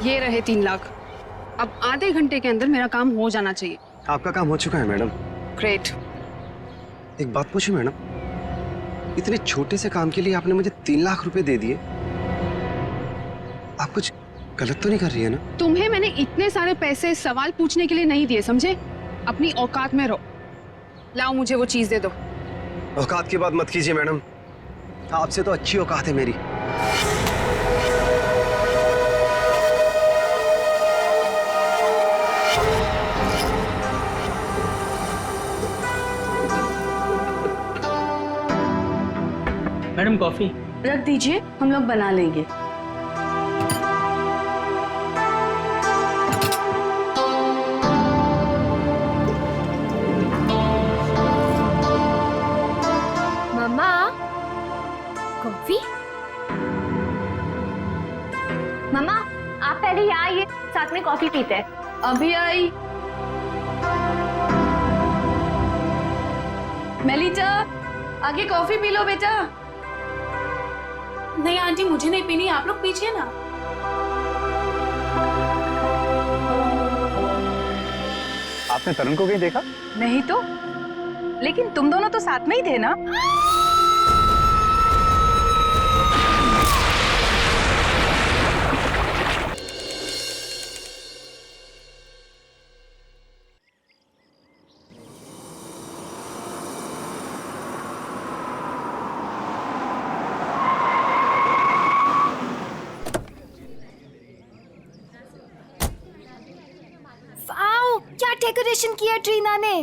ये रहे 3 लाख। अब आधे घंटे के अंदर मेरा काम हो जाना चाहिए। आपका काम हो चुका है मैडम। ग्रेट। एक बात पूछूं मैडम, इतने छोटे से काम के लिए आपने मुझे 3 लाख रुपए दे दिए। आप कुछ गलत तो नहीं कर रही है ना? तुम्हें मैंने इतने सारे पैसे सवाल पूछने के लिए नहीं दिए, समझे? अपनी औकात में रहो। लाओ मुझे वो चीज दे दो। औकात की बात मत कीजिए मैडम, आपसे तो अच्छी औकात है मेरी। मैडम कॉफी रख दीजिए, हम लोग बना लेंगे। मम्मा, कॉफी? मम्मा, आप पहले यहाँ आइए, साथ में कॉफी पीते हैं। अभी आई। मेलिटा, आगे कॉफी पी लो बेटा। नहीं आंटी, मुझे नहीं पीनी, आप लोग पीजिए ना। आपने तरुण को कहीं देखा? नहीं तो, लेकिन तुम दोनों तो साथ में ही थे ना? वाओ, क्या डेकोरेशन किया ट्रीना ने।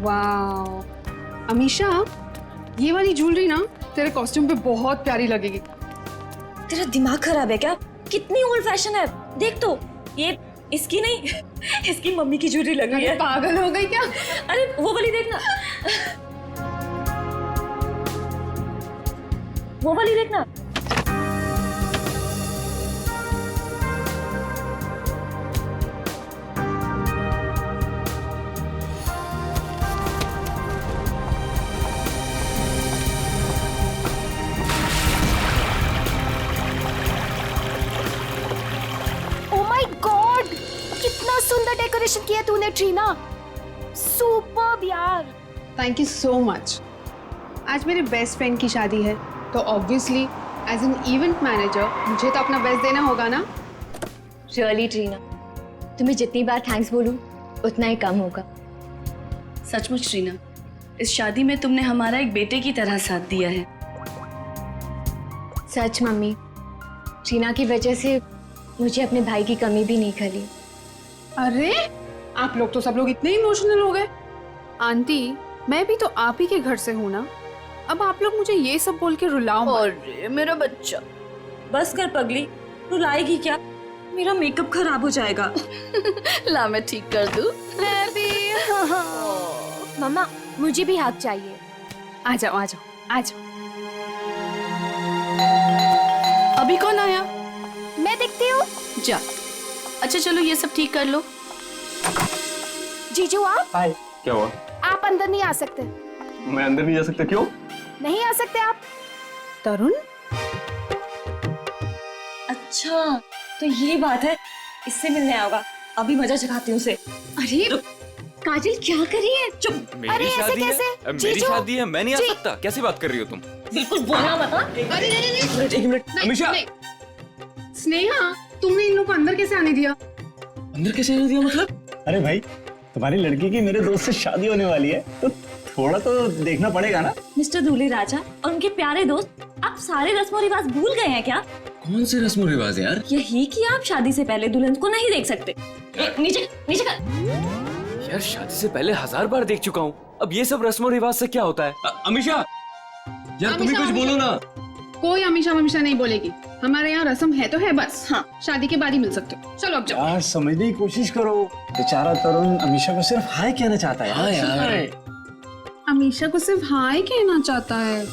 वाओ अमीशा, ये वाली ज्वेलरी ना तेरे कॉस्ट्यूम पे बहुत प्यारी लगेगी। तेरा दिमाग खराब है क्या? कितनी ओल्ड फैशन है, देख तो। ये इसकी नहीं इसकी मम्मी की ज्वेलरी लग रही है। पागल हो गई क्या? अरे वो वाली देखना, वो वाली देखना। ओ माय गॉड, कितना सुंदर डेकोरेशन किया तूने ट्रीना। सुपर्ब यार। Thank you so much. आज मेरे बेस्ट फ्रेंड की शादी है, तो obviously as an event manager मुझे तो अपना बेस्ट देना होगा ना। रियली ट्रीना, तुम्हें जितनी बार थैंक्स बोलूं उतना ही कम होगा। सचमुच ट्रीना, इस शादी में तुमने हमारा एक बेटे की तरह साथ दिया है। सच मम्मी, ट्रीना की वजह से मुझे अपने भाई की कमी भी नहीं खली। अरे आप लोग तो सब लोग इतने इमोशनल हो गए। आंटी, मैं भी तो आप ही के घर से हूँ ना, अब आप लोग मुझे ये सब बोल के रुलाओ मत। अरे मेरा बच्चा। बस कर पगली, रुलाएगी क्या? मेरा मेकअप खराब हो जाएगा। ला मैं ठीक कर दूं। मम्मा, मुझे भी हाथ चाहिए। आ जाओ आ जाओ आ जाओ। अभी कौन आया? मैं देखती हूँ। जा। अच्छा चलो ये सब ठीक कर लो। जीजू आप हाय। क्या हुआ? आप अंदर नहीं आ सकते। मैं अंदर नहीं जा सकता, क्यों? नहीं आ सकते आप। तरुण, अच्छा तो ये बात है, इससे मिलने आएगा। अभी मजा चखाती हूँ उसे। अरे काजल क्या कर रही है? चुप। अरे मेरी ऐसे शादी कैसे? है, मेरी जीजू। शादी है, मैं नहीं आ जी। सकता। कैसी बात कर रही हो तुम? बिल्कुल बोलना मत। हाँ? एक मिनट अमीशा। स्नेहा, तुमने इन लोगों को अंदर कैसे आने दिया? अंदर कैसे आने दिया मतलब? अरे भाई, तुम्हारी लड़की की मेरे दोस्त से शादी होने वाली है, तो थोड़ा तो देखना पड़ेगा ना। मिस्टर दूल्हे राजा और उनके प्यारे दोस्त, आप सारे रस्म और रिवाज भूल गए हैं क्या? कौन से रस्म रिवाज यार? यही कि आप शादी से पहले दुल्हन को नहीं देख सकते। नीचे नीचे कर। यार शादी से पहले 1000 बार देख चुका हूँ, अब ये सब रस्म और रिवाज से क्या होता है? अमीशा, यार तुम भी कुछ बोलो ना। कोई अमीशा ममीशा नहीं बोलेगी। हमारे यहाँ रस्म है तो है बस। हाँ, शादी के बाद ही मिल सकते हो। चलो अब जाओ। यार समझने की कोशिश करो, बेचारा तरुण अमीशा को सिर्फ हाय कहना चाहता है। हाँ यार, अमीशा को सिर्फ हाय कहना चाहता है।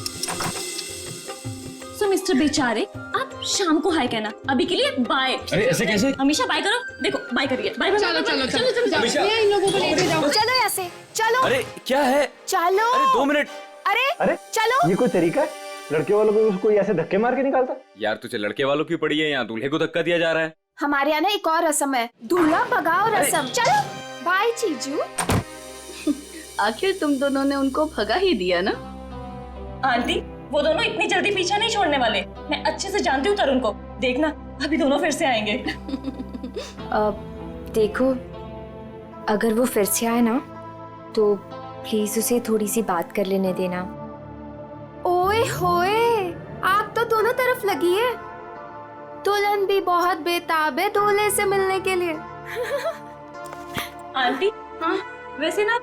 सो मिस्टर बेचारे, आप शाम को हाय कहना, अभी के लिए बाय। अरे ऐसे कैसे? हमेशा बाय करो। देखो बाय करिए। Bye bye. चलो चलो चलो चलो जाओ। अमीशा। ये इन लोगों को लेके जाओ। चलो ऐसे, चलो अरे क्या है? चलो। अरे 2 मिनट। अरे अरे चलो। ये कोई तरीका है? लड़के वालों को कोई ऐसे धक्के मार के निकालता? यार तुझे लड़के वालों की पड़ी है, यहाँ दूल्हे को धक्का दिया जा रहा है। हमारे यहाँ ना एक और रस्म है, दूल्हा भगाओ रस्म। चलो बाय जीजू। आखिर तुम दोनों ने उनको भगा ही दिया ना। आंटी वो दोनों इतनी जल्दी पीछा नहीं छोड़ने वाले। मैं अच्छे से जानती हूँ तरुण को, देखना अभी दोनों फिर से आएंगे। देखो अगर वो फिर से आए ना तो प्लीज उसे थोड़ी सी बात कर लेने देना। ओए होए, आग तो दोनों तरफ लगी है। दुल्हन भी बहुत बेताब है दूल्हे से मिलने के लिए। आंटी हाँ वैसे ना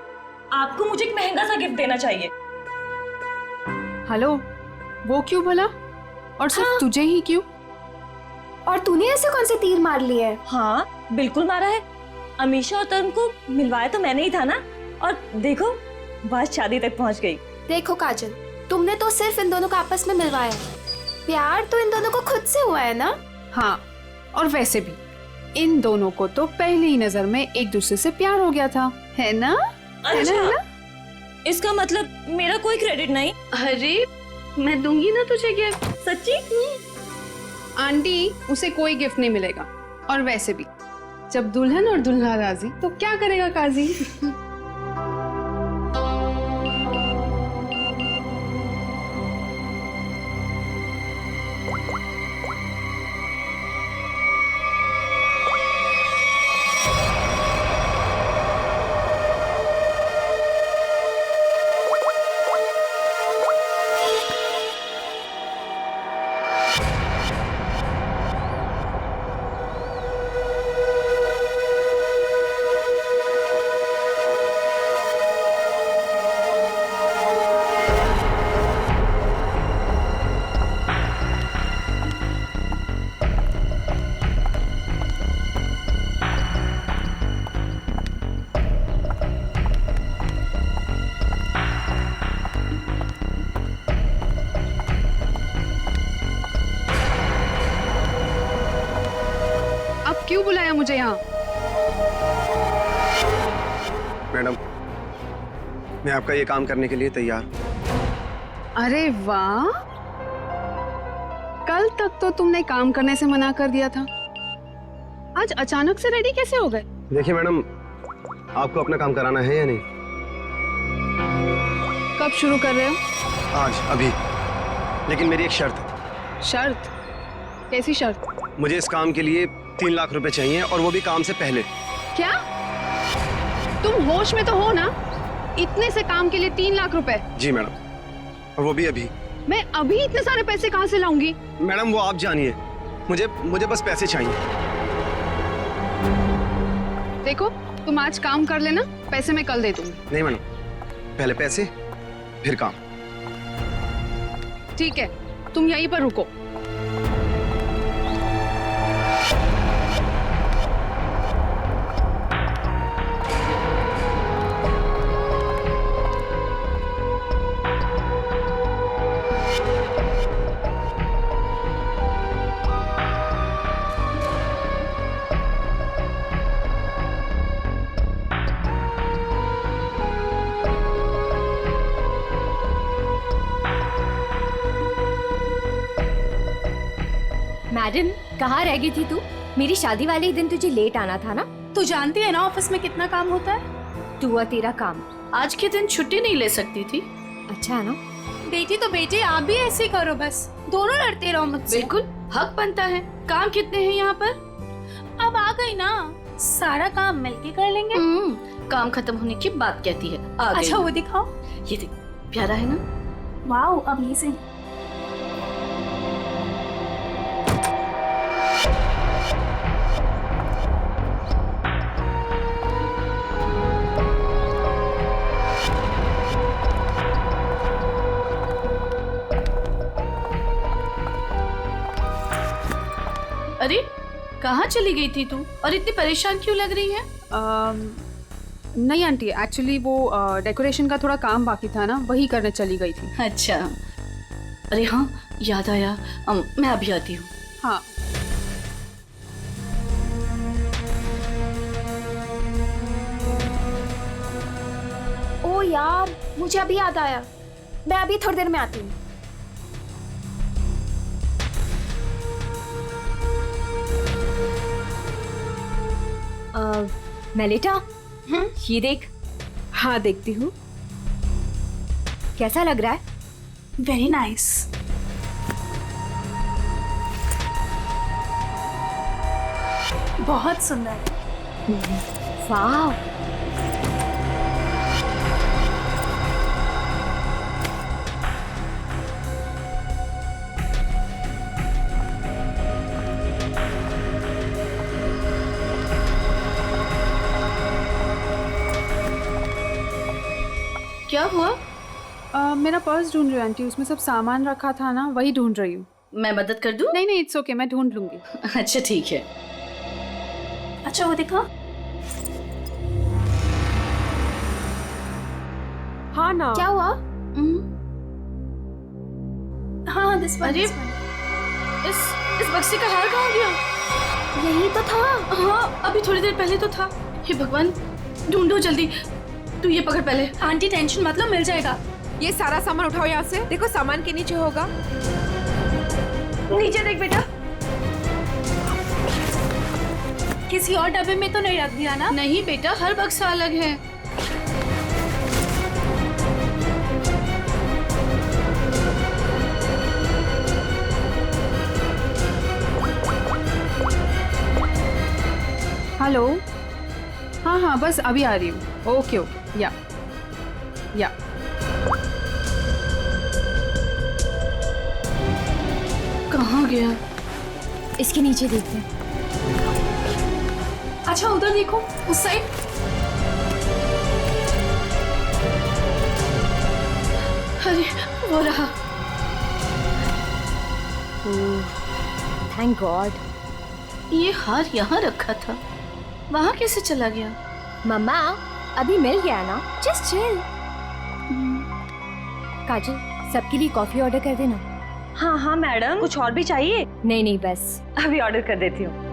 आपको मुझे एक महंगा सा गिफ्ट देना चाहिए। हेलो, वो क्यों भला? और सिर्फ हाँ। तुझे ही क्यों? और तूने ऐसे कौन से तीर मार लिए है? हाँ बिल्कुल मारा है। अमीशा और तरुण को मिलवाया तो मैंने ही था ना, और देखो बात शादी तक पहुंच गई। देखो काजल, तुमने तो सिर्फ इन दोनों को आपस में मिलवाया है, प्यार तो इन दोनों को खुद से हुआ है ना। हाँ, और वैसे भी इन दोनों को तो पहली ही नजर में एक दूसरे से प्यार हो गया था, है ना? अच्छा, इसका मतलब मेरा कोई क्रेडिट नहीं? अरे मैं दूंगी ना तुझे गिफ्ट। सच्ची? आंटी, उसे कोई गिफ्ट नहीं मिलेगा। और वैसे भी जब दुल्हन और दुल्हा राजी तो क्या करेगा काजी? क्यों बुलाया मुझे यहाँ? मैडम, मैं आपका ये काम करने के लिए तैयार। अरे वाह, कल तक तो तुमने काम करने से मना कर दिया था, आज अचानक से रेडी कैसे हो गए? देखिए मैडम, आपको अपना काम कराना है या नहीं? कब शुरू कर रहे हो? आज, अभी। लेकिन मेरी एक शर्त है। शर्त? कैसी शर्त? मुझे इस काम के लिए 3 लाख रुपए चाहिए, और वो भी काम से पहले। क्या? तुम होश में तो हो ना? इतने से काम के लिए 3 लाख रुपए? जी मैडम, और वो भी अभी। मैं अभी इतने सारे पैसे कहाँ से लाऊंगी? मैडम वो आप जानिए, मुझे बस पैसे चाहिए। देखो, तुम आज काम कर लेना, पैसे मैं कल दे दूंगी। नहीं मैडम, पहले पैसे फिर काम। ठीक है, तुम यहीं पर रुको। मैडम, कहाँ रह गई थी तू? मेरी शादी वाले ही दिन तुझे लेट आना था ना। तू जानती है ना ऑफिस में कितना काम होता है। तू और तेरा काम। आज के दिन छुट्टी नहीं ले सकती थी। अच्छा है ना? बेटी तो बेटी, आप भी ऐसे ही करो, बस दोनों लड़ते रहो मुझसे। बिल्कुल हक बनता है। काम कितने हैं यहाँ पर? अब आ गई ना, सारा काम मिलके कर लेंगे। काम खत्म होने की बात कहती है। आ गई अच्छा ना। वो दिखाओ। ये देख, प्यारा है ना? वाओ, अब ये से अरे कहाँ चली गई थी तू, और इतनी परेशान क्यों लग रही है? नहीं आंटी, एक्चुअली वो डेकोरेशन का थोड़ा काम बाकी था ना, वही करने चली गई थी। अच्छा, अरे हाँ याद आया, मैं अभी आती हूँ। हाँ। ओ यार, मुझे अभी याद आया, मैं अभी थोड़ी देर में आती हूँ। मेलिटा, ये देख। हाँ देखती हूँ। कैसा लग रहा है? Very nice. बहुत सुंदर। वाह। क्या हुआ? मेरा पर्स ढूंढ रही हूँ आंटी, उसमें सब सामान रखा था ना, वही ढूंढ रही हूँ। मैं मदद कर दूं? नहीं नहीं, इट्स ओके, मैं ढूंढ लूंगी। अच्छा ठीक है। अच्छा वो देखो। हाँ ना। क्या हुआ? हाँ दिस वन। अरे इस बक्से का हार कहाँ गया? यही तो था। हाँ अभी थोड़ी देर पहले तो था। हे भगवान, ढूंढो जल्दी। तू ये पकड़ पहले। आंटी टेंशन मत लो, मिल जाएगा। ये सारा सामान उठाओ यहाँ से। देखो सामान के नीचे होगा। नीचे देख बेटा। किसी और डब्बे में तो नहीं रख दिया ना? नहीं बेटा, हर बक्सा अलग है। हेलो। हाँ हाँ बस अभी आ रही हूँ। ओके ओके, या कहाँ गया? इसके नीचे देखते हैं। अच्छा उधर देखो, उस साइड। अरे वो रहा। Thank God. ये हार यहाँ रखा था, वहाँ कैसे चला गया? मम्मा अभी मिल गया ना, जस्ट चिल। काजल, सबके लिए कॉफी ऑर्डर कर देना। हाँ हाँ मैडम, कुछ और भी चाहिए? नहीं नहीं बस। अभी ऑर्डर कर देती हूँ।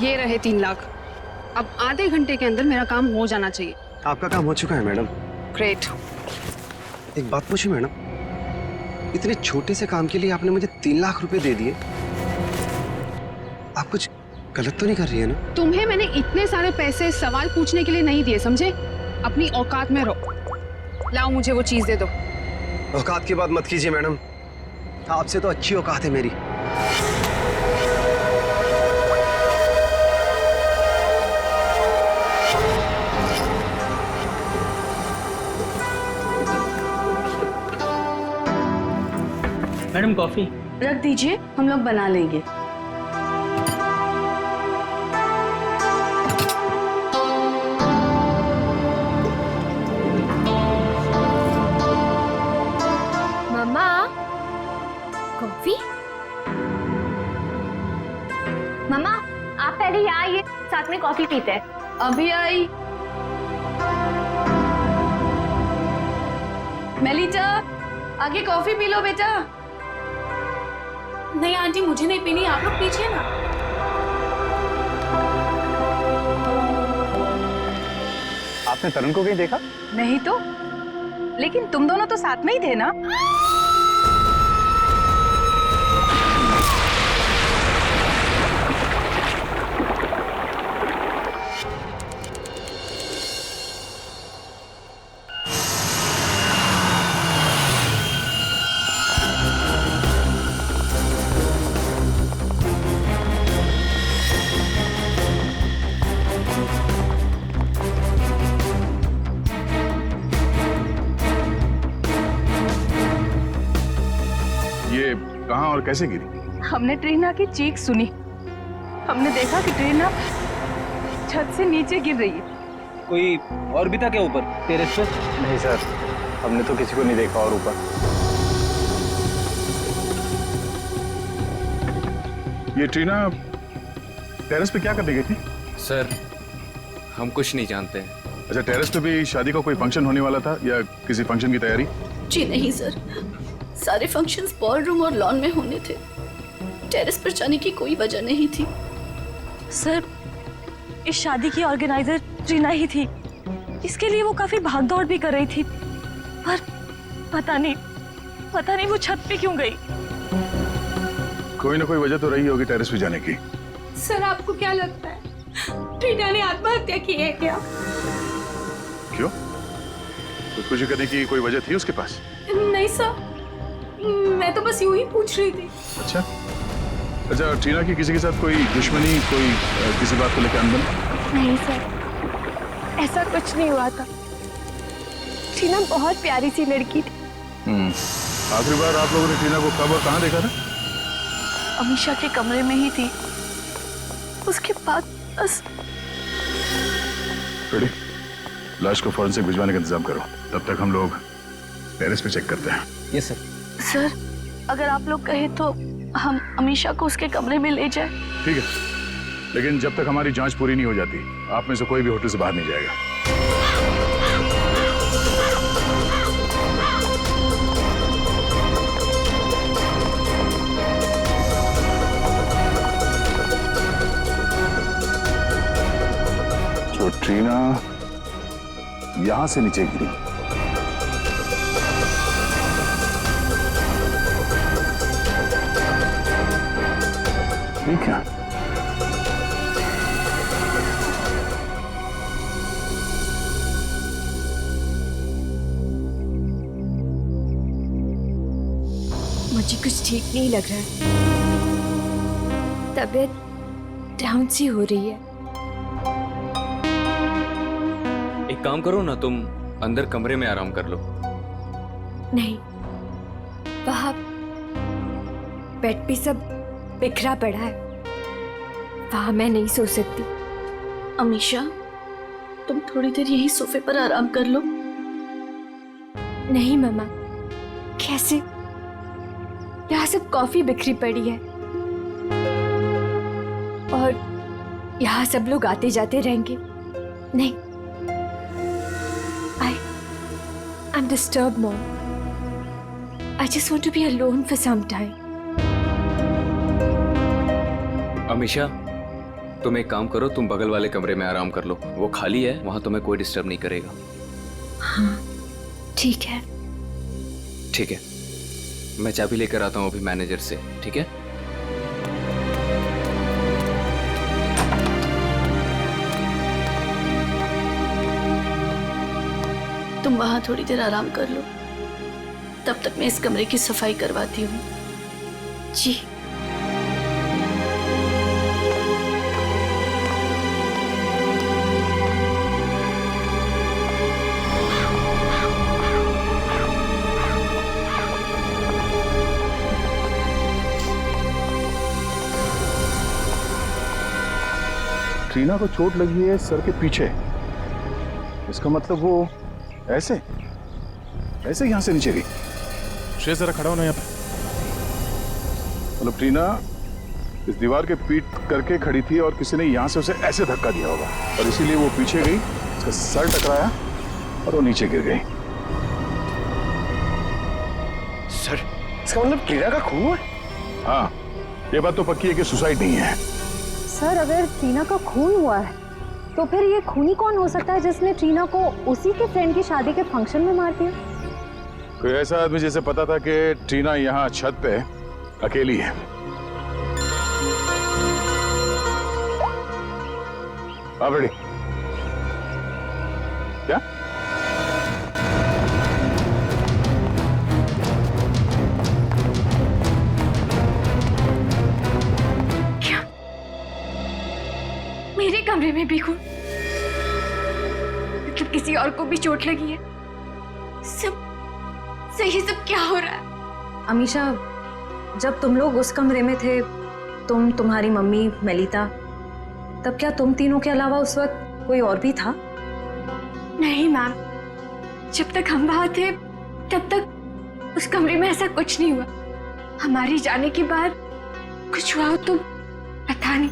ये रहे 3 लाख। अब आधे घंटे के अंदर मेरा काम हो जाना चाहिए। आपका काम हो चुका है मैडम। ग्रेट। एक बात पूछी मैडम, इतने छोटे से काम के लिए आपने मुझे 3 लाख रुपए दे दिए। आप कुछ गलत तो नहीं कर रही है ना? तुम्हें मैंने इतने सारे पैसे सवाल पूछने के लिए नहीं दिए, समझे? अपनी औकात में रहो। लाओ मुझे वो चीज दे दो। औकात की बात मत कीजिए मैडम, आपसे तो अच्छी औकात है मेरी। Madam coffee. रख दीजिए, हम लोग बना लेंगे। मम्मा कॉफी। मम्मा आप पहले यहाँ आइए, साथ में कॉफी पीते हैं। अभी आई। मेलिटा, आगे कॉफी पी लो बेटा। नहीं आंटी, मुझे नहीं पीनी, आप लोग पीजिए ना। आपने तरुण को कहीं देखा? नहीं तो, लेकिन तुम दोनों तो साथ में ही थे ना? ये कहाँ और कैसे गिरी? हमने ट्रीना की चीख सुनी। हमने देखा कि ट्रीना छत से नीचे गिर रही है। कोई और भी था क्या ऊपर टेरेस पे? नहीं सर, हमने तो किसी को नहीं देखा और ऊपर। ये ट्रीना टेरेस पे क्या करने गई थी? सर हम कुछ नहीं जानते हैं, अच्छा, टेरेस पे भी शादी का कोई फंक्शन होने वाला था या किसी फंक्शन की तैयारी? जी नहीं सर, सारे फंक्शंस बॉल रूम और लॉन में होने थे। टेरेस पर जाने की कोई वजह नहीं थी। सर, इस शादी की ऑर्गेनाइजर ट्रीना ही थी। इसके लिए वो काफी भागदौड़ भी कर रही थी, पर पता नहीं वो छत पे क्यों गई। कोई ना कोई वजह तो रही होगी टेरेस पे जाने की। सर आपको क्या लगता है ट्रीना ने आत्महत्या की है क्या? क्यों? खुदकुशी करने की कोई वजह थी उसके पास? नहीं सर, मैं तो बस यूं ही पूछ रही थी। अच्छा, ट्रीना की किसी के साथ कोई दुश्मनी, कोई किसी बात को लेकर अनबन? नहीं सर, ऐसा कुछ नहीं हुआ था। ट्रीना बहुत प्यारी सी लड़की थी। आखिरी बार आप लोगों ने ट्रीना को कब और कहाँ देखा था? अमीशा के कमरे में ही थी। उसके बाद बस। रेडी, लाश को फॉरेंसिक भिजवाने का इंतजाम करो। तब तक हम लोग टेरेस पे चेक करते हैं। Yes sir. सर, अगर आप लोग कहें तो हम अमीशा को उसके कमरे में ले जाएं। ठीक है, लेकिन जब तक हमारी जांच पूरी नहीं हो जाती, आप में से कोई भी होटल से बाहर नहीं जाएगा। जो ट्रीना यहां से नीचे गिरी, ठीक है? मुझे कुछ ठीक नहीं लग रहा है। तबीयत डाउन सी हो रही है। एक काम करो ना, तुम अंदर कमरे में आराम कर लो। नहीं, वहां बेड पे सब बिखरा पड़ा है, वहां मैं नहीं सो सकती। अमीशा, तुम थोड़ी देर यही सोफे पर आराम कर लो। नहीं मम्मा, कैसे? यहाँ सब कॉफी बिखरी पड़ी है और यहाँ सब लोग आते जाते रहेंगे। नहीं, I'm disturbed, Mom. I just want to be alone for some time. Amisha, तुम एक काम करो, तुम बगल वाले कमरे में आराम कर लो। वो खाली है, वहां तुम्हें कोई डिस्टर्ब नहीं करेगा। हाँ, ठीक है। ठीक है, मैं चाबी लेकर आता हूँ अभी मैनेजर से, ठीक है? तुम वहां थोड़ी देर आराम कर लो, तब तक मैं इस कमरे की सफाई करवाती हूँ। जी। ट्रीना को चोट लगी है सर के पीछे। इसका मतलब वो ऐसे यहां से नीचे गई। श्रेय जरा खड़ा होना यहाँ पे। मतलब ट्रीना इस दीवार के पीट करके खड़ी थी और किसी ने यहां से उसे ऐसे धक्का दिया होगा और इसीलिए वो पीछे गई, उसका सर टकराया और वो नीचे गिर गई। सर, इसका मतलब ट्रीना का खून हुआ? हाँ, ये बात तो पक्की है कि सुसाइड नहीं है। सर, अगर ट्रीना का खून हुआ है तो फिर ये खूनी कौन हो सकता है जिसने ट्रीना को उसी के फ्रेंड की शादी के फंक्शन में मार दिया? कोई ऐसा आदमी जिसे पता था कि ट्रीना यहाँ छत पे अकेली है। आप रेडी? क्या? मेरे कमरे में भी खून? मतलब किसी और को भी चोट लगी है? सही सब क्या हो रहा है? अमीशा, जब तुम लोग उस कमरे में थे, तुम्हारी मम्मी, मेलिता, तब क्या तुम तीनों के अलावा उस वक्त कोई और भी था? नहीं मैम, जब तक हम वहां थे तब तक उस कमरे में ऐसा कुछ नहीं हुआ। हमारे जाने के बाद कुछ हुआ तो पता नहीं।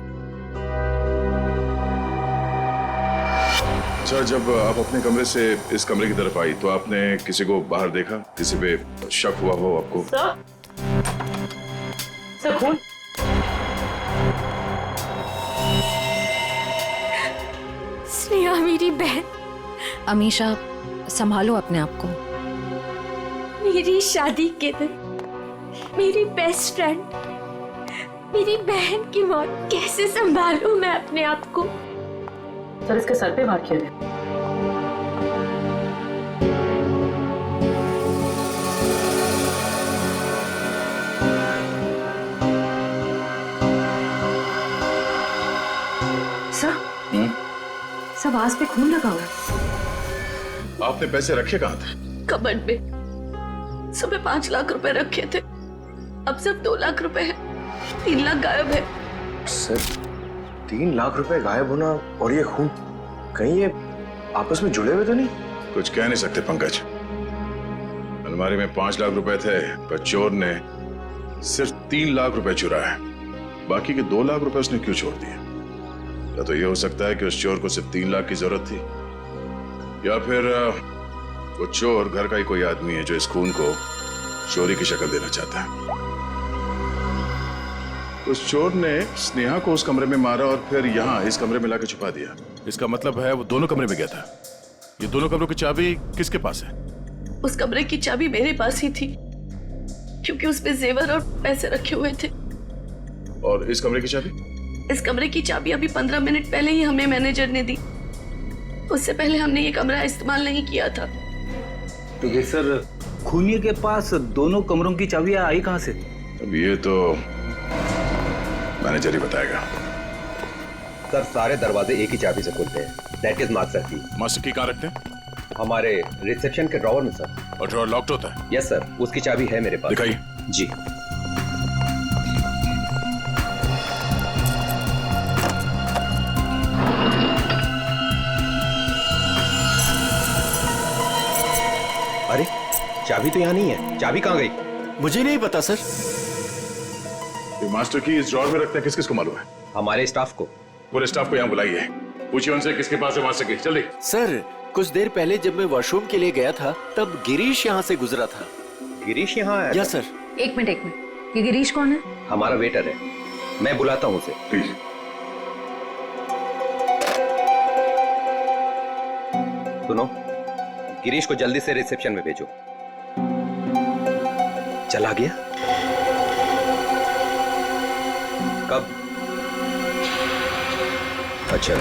अच्छा, जब आप अपने कमरे से इस कमरे की तरफ आई तो आपने किसी को बाहर देखा? किसी पे शक हुआ हो आपको? सर खून। स्नेहा मेरी बहन। अमीशा, संभालो अपने आप को। मेरी शादी के दिन मेरी बेस्ट फ्रेंड, मेरी बहन की मौत, कैसे संभालूं मैं अपने आप को? सर इसके सर पे वार किया गया। सब आस पे खून लगा हुआ है। आपने पैसे रखे कहाँ थे? कबर्ड में। सुबह 5 लाख रुपए रखे थे, अब सिर्फ 2 लाख रुपए है। 3 लाख गायब है। सर 3 लाख रुपए गायब होना और ये खून, कहीं ये आपस में जुड़े हुए तो नहीं? कुछ कह नहीं सकते पंकज। अलमारी में 5 लाख रुपए थे, पर चोर ने सिर्फ 3 लाख रुपए चुराए। बाकी के 2 लाख रुपए उसने क्यों छोड़ दिए? या तो ये हो सकता है कि उस चोर को सिर्फ 3 लाख की जरूरत थी, या फिर वो चोर घर का ही कोई आदमी है जो इस खून को चोरी की शक्ल देना चाहता है। उस चोर ने स्नेहा को उस कमरे में मारा और फिर यहाँ इस कमरे में लाके छुपा दिया। इसका मतलब है वो दोनों कमरे में गया था। ये दोनों कमरों की चाबी किसके पास है? उस कमरे की चाबी मेरे पास ही थी, क्योंकि उसमें जेवर और पैसे रखे हुए थे। और इस कमरे की चाबी? इस कमरे की चाबी अभी 15 मिनट पहले ही हमें मैनेजर ने दी। उससे पहले हमने ये कमरा इस्तेमाल नहीं किया था। तो ये सर खूनी के पास दोनों कमरों की चाबियां आई कहाँ से? अब ये तो मैनेजर ही बताएगा। सर सारे दरवाजे एक ही चाबी से खुलते हैं। दैट इज मास्टर की। मास्टर की कहाँ रखते हैं? हमारे रिसेप्शन के ड्रॉवर में सर। और ड्रॉअर लॉक्ड होता है? यस सर, उसकी चाबी है मेरे पास। दिखाइए। जी। अरे चाबी तो यहाँ नहीं है। चाबी कहाँ गई? मुझे नहीं पता सर। ये मास्टर की इस ड्रॉअर में रखते हैं, किस किस को मालूम है? हमारे स्टाफ को। पूरे स्टाफ को यहाँ बुलाइए, पूछिए उनसे किसके पास है मास्टर की। जल्दी। सर कुछ देर पहले जब मैं वॉशरूम के लिए गया था तब गिरीश यहाँ से गुजरा था। गिरीश यहाँ आया? Yes sir. एक मिनट, ये गिरीश कौन है? हमारा वेटर है, मैं बुलाता हूँ उसे। प्लीज। सुनो, गिरीश को जल्दी से रिसेप्शन में भेजो। चला गया? कब? अच्छा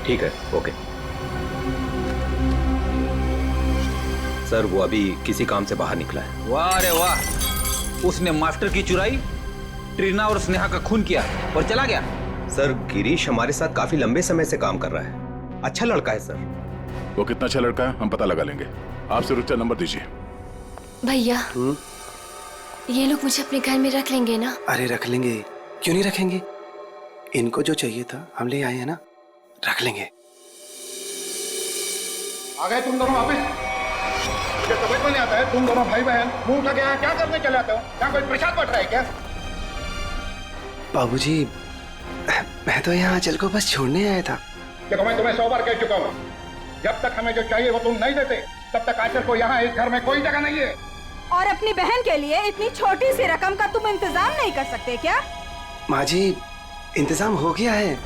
ठीक है, ओके। सर वो अभी किसी काम से बाहर निकला है। वाह रे वाह, उसने मास्टर की चुराई, ट्रीना और स्नेहा का खून किया और चला गया। सर गिरीश हमारे साथ काफी लंबे समय से काम कर रहा है। अच्छा लड़का है सर। वो कितना अच्छा लड़का है हम पता लगा लेंगे। आप सिर्फ उसका नंबर दीजिए। भैया ये लोग मुझे अपने घर में रख लेंगे ना? अरे रख लेंगे, क्यों नहीं रखेंगे। इनको जो चाहिए था हम ले आए हैं ना, रख लेंगे। आ गए तुम दोनों वापस? मुझे समझ में नहीं आता है, तुम दोनों भाई बहन मुंह उठा के यहाँ क्या करने चले आते हो? यहाँ कोई प्रसाद बट रहा है क्या? बाबूजी मैं तो यहाँ आंचल को बस छोड़ने आया था। देखो मैं तुम्हें 100 बार कह चुका हूँ, जब तक हमें जो चाहिए वो तुम नहीं देते तब तक आंचल को यहाँ इस घर में कोई जगह नहीं है। और अपनी बहन के लिए इतनी छोटी सी रकम का तुम इंतजाम नहीं कर सकते क्या? माँ जी इंतजाम हो गया है,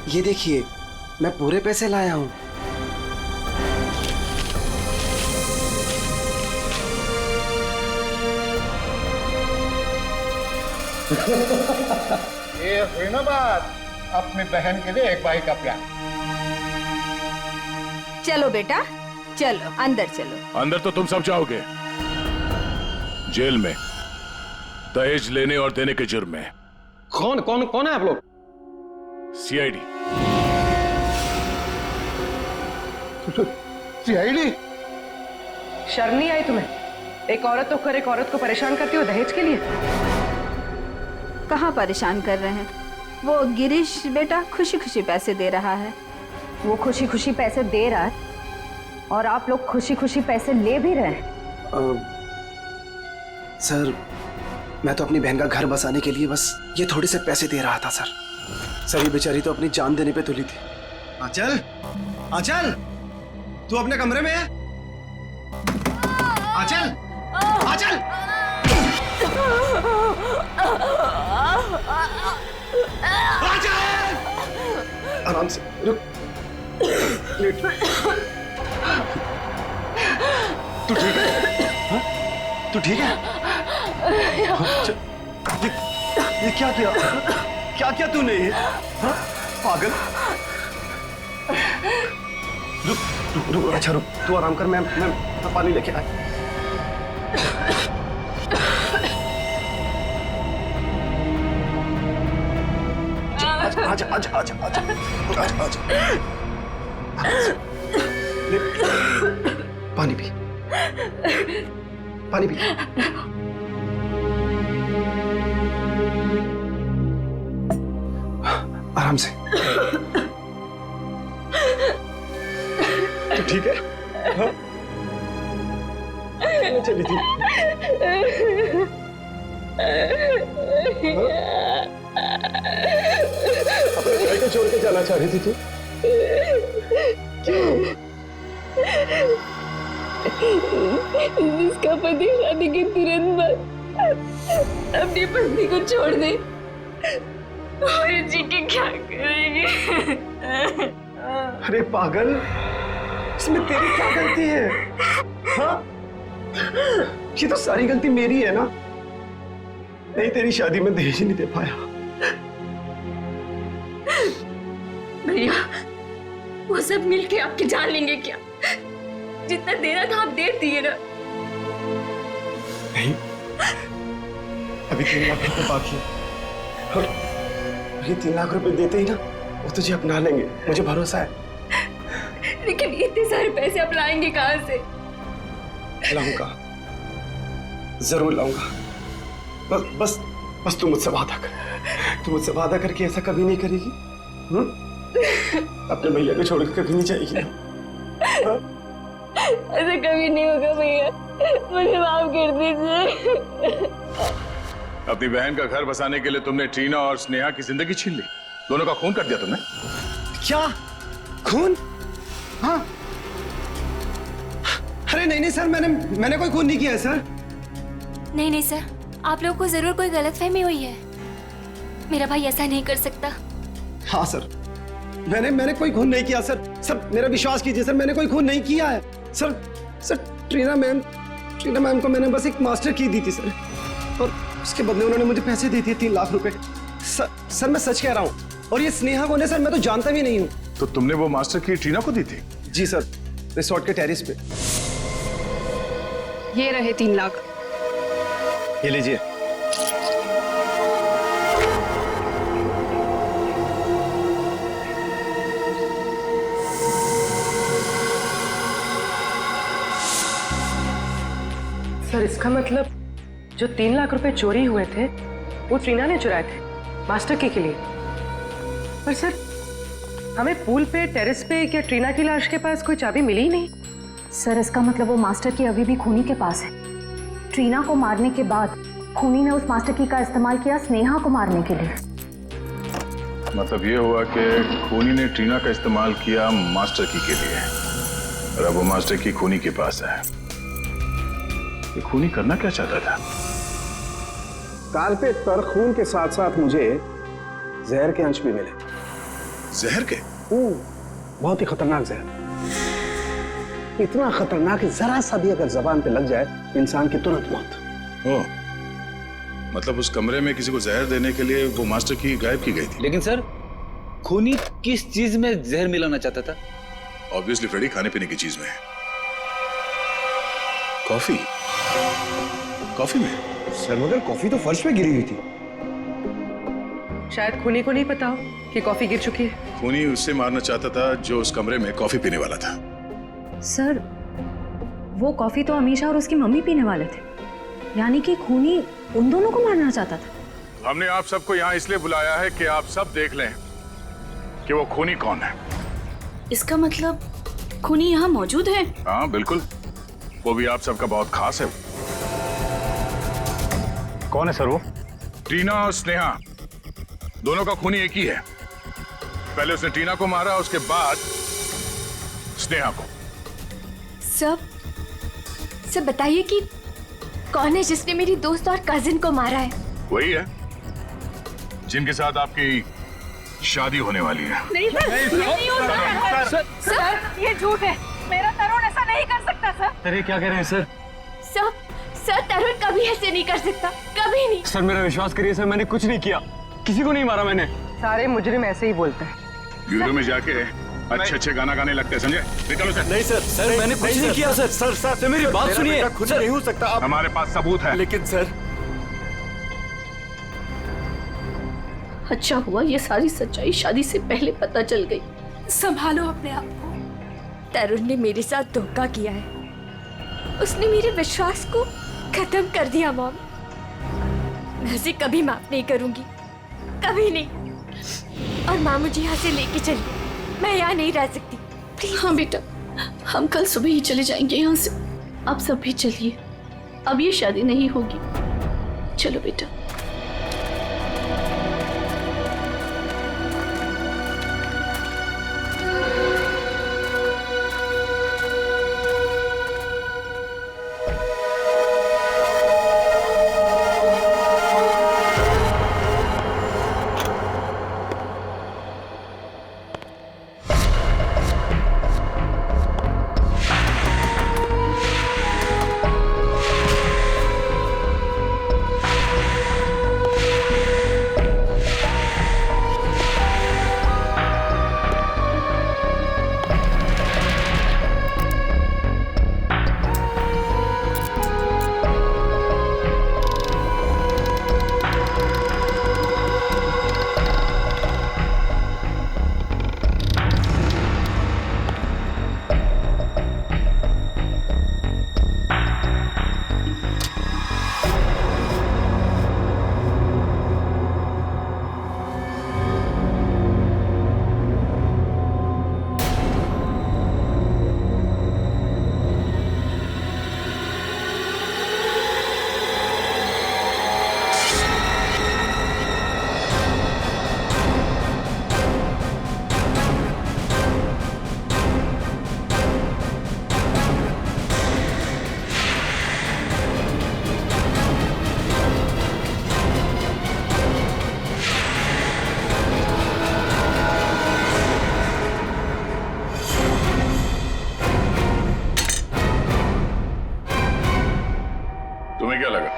ये देखिए मैं पूरे पैसे लाया हूँ। ये हुई ना बात, अपनी बहन के लिए एक भाई का प्यार। चलो बेटा चलो, अंदर चलो। अंदर तो तुम सब जाओगे, जेल में दहेज लेने और देने के जुर्म में। कौन कौन कौन है आप लोग? सीआईडी। सीआईडी? शर्म नहीं आई तुम्हें? एक औरत होकर एक औरत को परेशान करती हो दहेज के लिए? कहाँ परेशान कर रहे हैं? वो गिरीश बेटा खुशी खुशी पैसे दे रहा है। वो खुशी खुशी पैसे दे रहा है और आप लोग खुशी खुशी पैसे ले भी रहे हैं। सर मैं तो अपनी बहन का घर बसाने के लिए बस ये थोड़े से पैसे दे रहा था सर। सर ये बेचारी तो अपनी जान देने पे तुली थी। आंचल, आंचल, तू अपने कमरे में है? आंचल, आंचल! आंचल! आराम से रुक, लेट। तू ठीक है? हाँ? तू ठीक है? ये क्या किया? क्या किया तूने ये? हाँ? पागल! रुक रुक रुक, अच्छा रुक, तू आराम कर, मैं पानी लेके आया। आजा आजा आजा आजा आजा आजा आजा, ले पानी पी, पानी पी। आराम से। तू ठीक है? हाँ? चली थी। अपने भाई को छोड़ के जाना चाह रही थी तू? क्यों? जिसका पति शादी के तुरंत बाद अपनी पत्नी को छोड़ दे, और जी के क्या करेंगे? अरे पागल, इसमें तेरी क्या गलती है? हाँ? ये तो सारी गलती मेरी है ना? नहीं, तेरी शादी में दहेज नहीं दे पाया। भैया, वो सब मिलके आपकी जान लेंगे क्या? जितना देना था आप दे दिए ना। नहीं, अभी 3 लाख रुपए बाकी है, और ये 3 लाख रुपए देते ही ना वो तुझे अपना लेंगे, मुझे भरोसा है। लेकिन इतने सारे पैसे आप लाएंगे कहाँ से? लाऊंगा, जरूर लाऊंगा। बस बस तू मुझसे वादा कर, तू मुझसे वादा करके ऐसा कभी नहीं करेगी। अपने भैया को छोड़ के कभी नहीं जाएगी ना? ऐसा कभी नहीं होगा भैया, मुझे माफ कर दीजिए। अपनी बहन का घर बसाने के लिए तुमने ट्रीना और स्नेहा की जिंदगी छीन ली, दोनों का खून कर दिया तुमने। क्या खून? हाँ, अरे नहीं सर, मैंने कोई खून नहीं किया है सर। नहीं सर, आप लोगों को जरूर कोई गलतफहमी हुई है। मेरा भाई ऐसा नहीं कर सकता। हाँ सर, मैंने कोई खून नहीं किया सर। सर मेरा विश्वास कीजिए सर, मैंने कोई खून नहीं किया है सर। ट्रीना मैम को मैंने बस एक मास्टर की दी थी सर, और उसके बदले उन्होंने मुझे पैसे दे दिए 3 लाख रुपए। सर मैं सच कह रहा हूँ, और ये स्नेहा कौन है सर, मैं तो जानता भी नहीं हूँ। तो तुमने वो मास्टर की ट्रीना को दी थी? जी सर, रिसोर्ट के टेरिस पे। ये रहे 3 लाख। ये लीजिए। सर इसका मतलब जो 3 लाख रुपए चोरी हुए थे वो ट्रीना ने चुराए थे मास्टर की के लिए। पर सर हमें पूल पे, टेरेस पे क्या ट्रीना की लाश के पास कोई चाबी मिली ही नहीं। सर इसका मतलब वो मास्टर की अभी भी खूनी के पास है। ट्रीना को मारने के बाद खूनी ने उस मास्टर की का इस्तेमाल किया स्नेहा को मारने के लिए। मतलब ये हुआ कि खूनी ने ट्रीना का इस्तेमाल किया मास्टर की के लिए, और अब वो मास्टर की खूनी के पास है। ये खूनी करना क्या चाहता था? कार पे तर खून के साथ साथ मुझे जहर के अंश भी मिले। जहर के? बहुत ही खतरनाक जहर, इतना खतरनाक कि जरा सा भी अगर जबान पे लग जाए इंसान की तुरंत मौत। ओ, मतलब उस कमरे में किसी को जहर देने के लिए वो मास्टर की गायब की गई थी। लेकिन सर खूनी किस चीज में जहर मिलाना चाहता था? ऑब्वियसली फ्रेडी खाने पीने की चीज में है। कॉफी में? सर मगर कॉफी तो फर्श पे गिरी हुई थी। शायद खूनी को नहीं पता हो कि कॉफी गिर चुकी है। खूनी उससे मारना चाहता था जो उस कमरे में कॉफी पीने वाला था। सर वो कॉफी तो अमीशा और उसकी मम्मी पीने वाले थे, यानी कि खूनी उन दोनों को मारना चाहता था। हमने आप सबको यहाँ इसलिए बुलाया है कि आप सब देख लें कि वो खूनी कौन है। इसका मतलब खूनी यहाँ मौजूद है? हाँ बिल्कुल, वो भी आप सबका बहुत खास है। कौन है सर वो? ट्रीना और स्नेहा दोनों का खूनी एक ही है। पहले उसने ट्रीना को मारा, उसके बाद स्नेहा को। सर बताइए कि कौन है जिसने मेरी दोस्त और कजिन को मारा है? वही है जिनके साथ आपकी शादी होने वाली है। नहीं सर, ये नहीं हो सकता। सर ये झूठ है, मेरा तरुण ऐसा नहीं कर सकता सर। अरे क्या कह रहे हैं सर? सर तरुण कभी ऐसे नहीं कर सकता, कभी नहीं। सर मेरा विश्वास करिए सर, मैंने कुछ नहीं किया, किसी को नहीं मारा मैंने। सारे मुजरिम ऐसे ही बोलते हैं। ब्यूरो में जाके अच्छे गाना गाने लगते हैं, समझे? निकलो सर। नहीं सर मैंने कुछ नहीं किया सर। सर मेरी बात सुनिए। खुद नहीं हो सकता आप। हमारे पास सबूत है। लेकिन सर अच्छा हुआ ये सारी सच्चाई शादी से पहले पता चल गई। संभालो अपने आप को। तरुण ने मेरे साथ धोखा किया है, उसने मेरे विश्वास को खत्म कर दिया मॉम। मैं उसे कभी माफ नहीं करूंगी, कभी नहीं। और माँ मुझे यहाँ से लेके चलिए, मैं यहाँ नहीं रह सकती। हाँ बेटा, हम कल सुबह ही चले जाएंगे यहाँ से। आप सब भी चलिए, अब ये शादी नहीं होगी। चलो बेटा। तुम्हें क्या लगा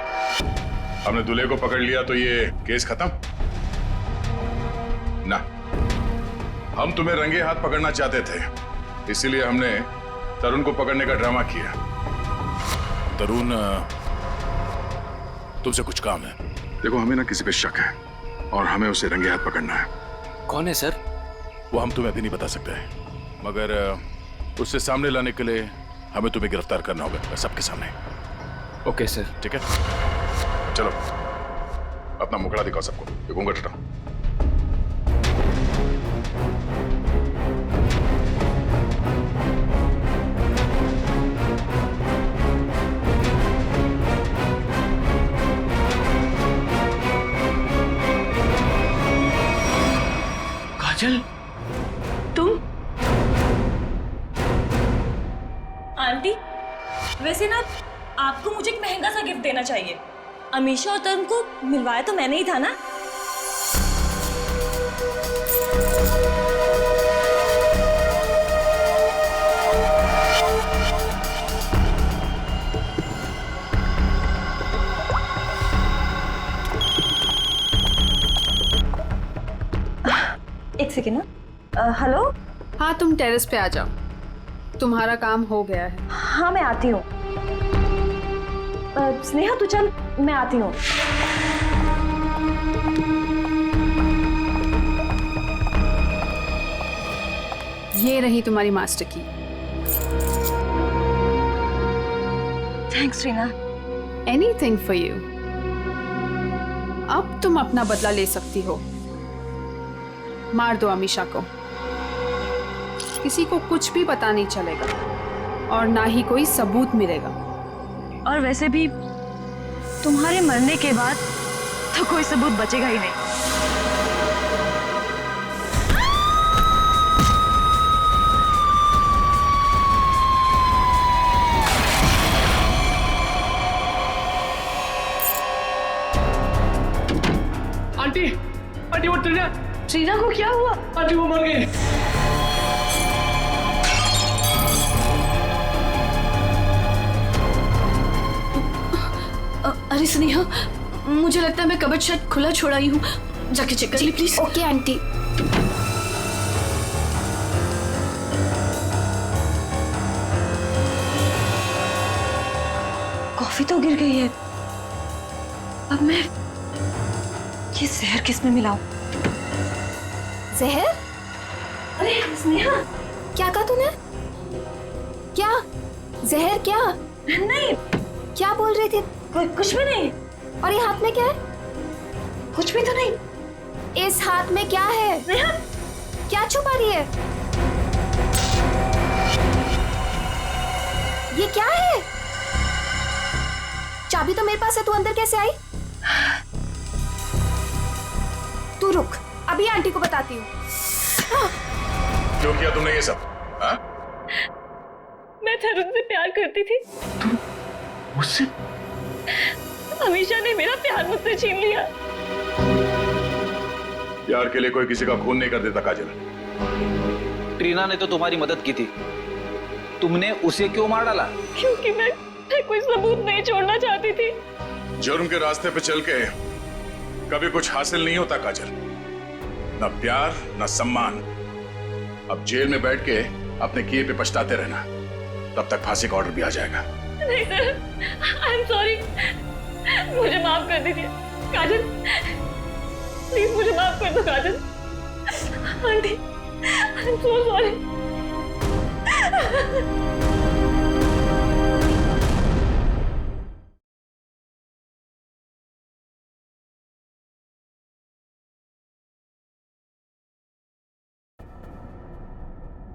हमने दूल्हे को पकड़ लिया तो ये केस खत्म? ना, हम तुम्हें रंगे हाथ पकड़ना चाहते थे, इसीलिए हमने तरुण को पकड़ने का ड्रामा किया। तरुण, तुमसे कुछ काम है। देखो, हमें ना किसी पे शक है और हमें उसे रंगे हाथ पकड़ना है। कौन है सर? वो हम तुम्हें अभी नहीं बता सकते हैं, मगर उससे सामने लाने के लिए हमें तुम्हें गिरफ्तार करना होगा सबके सामने। Okay sir. ठीक है, चलो अपना मुखड़ा दिखाओ सबको। ये घूंघट हटाओ। काजल, तुम? आंटी, वैसे ना आपको मुझे एक महंगा सा गिफ्ट देना चाहिए। अमीशा और तरुण को मिलवाया तो मैंने ही था ना। एक सेकेंड ना। हेलो। हाँ, तुम टेरेस पे आ जाओ, तुम्हारा काम हो गया है। हाँ मैं आती हूँ। स्नेहा तू चल, मैं आती हूँ। ये रही तुम्हारी मास्टर की। Thanks Reena. Anything for you. अब तुम अपना बदला ले सकती हो। मार दो अमीशा को, किसी को कुछ भी पता नहीं चलेगा और ना ही कोई सबूत मिलेगा। और वैसे भी तुम्हारे मरने के बाद तो कोई सबूत बचेगा ही नहीं। ट्रीना को क्या हुआ? आंटी वो मर गई। अरे स्नेहा, मुझे लगता है मैं कबर्ड शायद खुला छोड़ा ही हूँ, जाके चेक करिए प्लीज। Okay aunty. कॉफी तो गिर गई है, अब मैं ये जहर किस में मिलाऊं? जहर? अरे स्नेहा, क्या कहा तूने? क्या जहर? क्या नहीं, क्या बोल रही थी? कुछ भी नहीं। और ये हाथ में क्या है? कुछ भी तो नहीं। इस हाथ में क्या है? क्या छुपा रही है? ये क्या है? चाबी तो मेरे पास है, तू अंदर कैसे आई? तू रुक, अभी आंटी को बताती हूँ। क्यों किया तुमने ये सब? हाँ? मैं तरुण से प्यार करती थी। मुझसे? अमीशा ने मेरा प्यार मुझसे छीन लिया। प्यार के लिए कोई किसी का खून नहीं कर देता काजल। ट्रीना ने तो तुम्हारी मदद की थी, तुमने उसे क्यों मार डाला? क्योंकि मैं कोई सबूत नहीं छोड़ना चाहती थी। जुर्म के रास्ते पे चल के कभी कुछ हासिल नहीं होता काजल, न प्यार न सम्मान। अब जेल में बैठ के अपने किए पे पछताते रहना, तब तक फांसी का ऑर्डर भी आ जाएगा। नहीं सर, आई एम सॉरी, मुझे माफ कर दीजिए काजल, प्लीज मुझे माफ कर दो Kajal. Aunty, I am so sorry.